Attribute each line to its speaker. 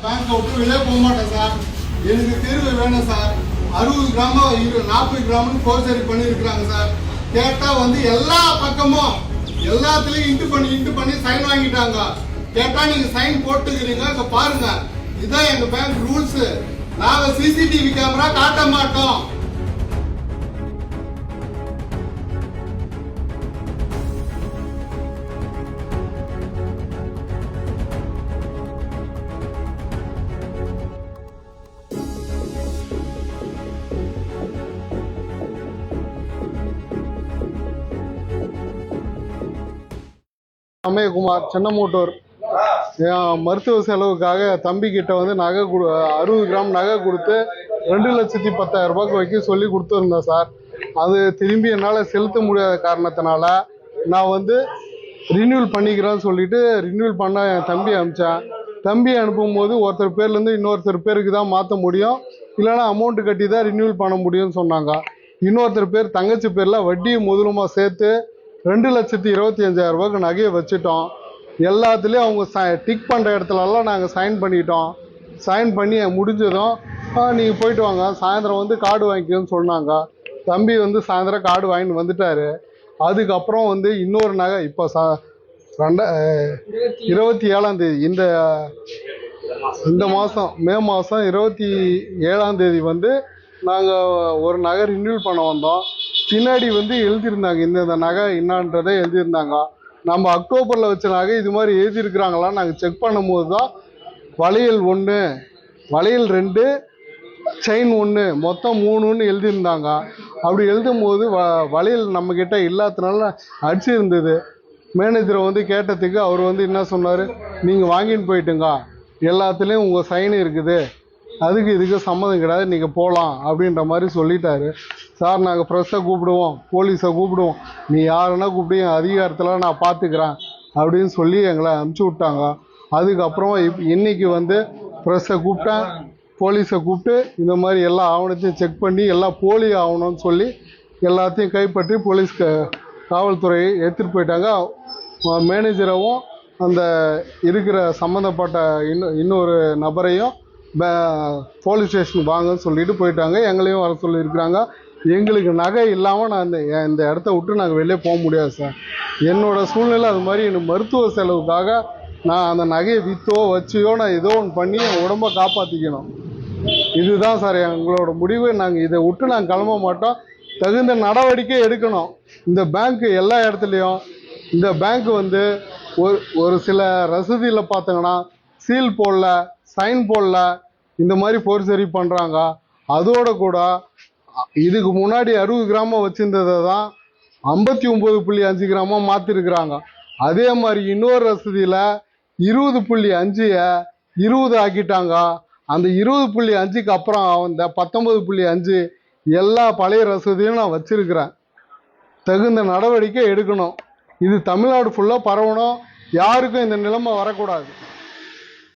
Speaker 1: Bank விட்டு வெளியே போக மாட்டேன் சார். எனக்கு தீர்வு வேணும் சார். 60 கிராமம் 40 கிராம்னு போர்ச்சரி பண்ணியிருக்கிறாங்க சார். கேட்டால் வந்து எல்லா பக்கமும் எல்லாத்துலேயும் இன்ட்டு பண்ணி சைன் வாங்கிட்டாங்க. கேட்டால் நீங்கள் சைன் போட்டுக்கிறீங்க. இங்கே பாருங்க, இதுதான் எங்கள் பேங்க் ரூல்ஸு. நாங்கள் சிசிடிவி கேமரா காட்ட மாட்டோம். அமயகுமார், சென்னமூட்டூர். என் மருத்துவ செலவுக்காக தம்பி கிட்ட வந்து 60 கிராம் நகை கொடுத்து 2,10,000 ரூபாய்க்கு வைக்க சொல்லி கொடுத்துருந்தேன் சார். அது திரும்பி என்னால் செலுத்த முடியாத காரணத்தினால நான் வந்து ரினியூவல் பண்ணிக்கிறேன்னு சொல்லிட்டு ரினியூவல் பண்ண என் தம்பி அனுப்பிச்சேன். தம்பி அனுப்பும்போது ஒருத்தர் பேர்லேருந்து இன்னொருத்தர் பேருக்கு தான் மாற்ற முடியும், இல்லைன்னா அமௌண்ட்டு கட்டி தான் ரினியூவல் பண்ண முடியும்னு சொன்னாங்க. இன்னொருத்தர் பேர் தங்கச்சி பேரில் வட்டி முதலுமா சேர்த்து 2,25,000 ரூபாய்க்கு நகையை வச்சுட்டோம். எல்லாத்துலேயும் அவங்க டிக் பண்ணுற இடத்துலலாம் நாங்கள் சைன் பண்ணிட்டோம். சைன் பண்ணி முடிஞ்சதும் நீங்கள் போயிட்டு வாங்க, சாயந்தரம் வந்து கார்டு வாங்கிக்கோன்னு சொன்னாங்க. தம்பி வந்து சாயந்தரம் கார்டு வாங்கிட்டு வந்துட்டார். அதுக்கப்புறம் வந்து இன்னொரு நகை இப்போ 27ஆம் தேதி இந்த மாதம் மே மாதம் 27ஆம் தேதி வந்து நாங்கள் ஒரு நகை ரினியூவல் பண்ண வந்தோம். பின்னாடி வந்து எழுதியிருந்தாங்க, இந்த நகை என்னான்றதை எழுதியிருந்தாங்க. நம்ம அக்டோபரில் வச்ச நகை இது மாதிரி எழுதியிருக்கிறாங்களான்னு நாங்கள் செக் பண்ணும்போது தான் வளையல் 1, வளையல் 2, செயின் 1, மொத்தம் 3ன்னு எழுதியிருந்தாங்க. அப்படி எழுதும் போது வளையல் நம்மக்கிட்ட இல்லாததுனால அடிச்சிருந்தது. மேனேஜரை வந்து கேட்டதுக்கு அவர் வந்து என்ன சொன்னார், நீங்கள் வாங்கின்னு போயிட்டுங்க, எல்லாத்துலேயும் உங்கள் சைன் இருக்குது, அதுக்கு இதுக்கு சம்மதம் கிடையாது, நீங்கள் போகலாம் அப்படின்ற மாதிரி சொல்லிட்டாரு. சார் நாங்கள் ப்ரெஸ்ஸை கூப்பிடுவோம், போலீஸை கூப்பிடுவோம், நீ யாருன்னா கூப்பிடு, என் அதிகாரத்தில் நான் பார்த்துக்கிறேன் அப்படின்னு சொல்லி எங்களை அனுப்பிச்சி விட்டாங்க. அதுக்கப்புறம் இன்னைக்கு வந்து ப்ரெஸ்ஸை கூப்பிட்டேன், போலீஸை கூப்பிட்டு இந்த மாதிரி எல்லா ஆவணத்தையும் செக் பண்ணி எல்லாம் போலி ஆகணும்னு சொல்லி எல்லாத்தையும் கைப்பற்றி போலீஸ் காவல்துறையை எடுத்துகிட்டு போயிட்டாங்க. மேனேஜரவும் அந்த இருக்கிற சம்மந்தப்பட்ட இன்னொரு நபரையும் போலீஸ் ஸ்டேஷன் வாங்கன்னு சொல்லிட்டு போயிட்டாங்க. எங்களையும் வர சொல்லியிருக்கிறாங்க. எங்களுக்கு நகை இல்லாமல் நான் இந்த இடத்த விட்டு நாங்கள் வெளியே போக முடியாது சார். என்னோடய சூழ்நிலை அது மாதிரி. எனக்கு மருத்துவ செலவுக்காக நான் அந்த நகையை விற்றோ வச்சியோ நான் ஏதோ ஒன்று பண்ணி என் உடம்பை காப்பாற்றிக்கணும். இதுதான் சார் எங்களோட முடிவு. நாங்கள் இதை விட்டு நாங்கள் கிளம்ப மாட்டோம். தகுந்த நடவடிக்கை எடுக்கணும். இந்த பேங்க்கு எல்லா இடத்துலையும் இந்த பேங்க் வந்து ஒரு சில ரசீதியில் பார்த்தீங்கன்னா சீல் போடல, சைன் போடல, இந்த மாதிரி போர்ச்சரி பண்ணுறாங்க. அதோட கூட இதுக்கு முன்னாடி 60 கிராமம் வச்சுருந்ததை தான் 59.5 கிராமம் மாற்றிருக்கிறாங்க. அதே மாதிரி இன்னொரு ரசீதியில் 20.5 20 ஆக்கிட்டாங்க. அந்த 20.5க்கு அப்புறம் அந்த 19.5 எல்லா பழைய ரசீதியும் நான் வச்சிருக்கிறேன். தகுந்த நடவடிக்கை எடுக்கணும். இது தமிழ்நாடு ஃபுல்லாக பரவணும். யாருக்கும் இந்த நிலைமை வரக்கூடாது.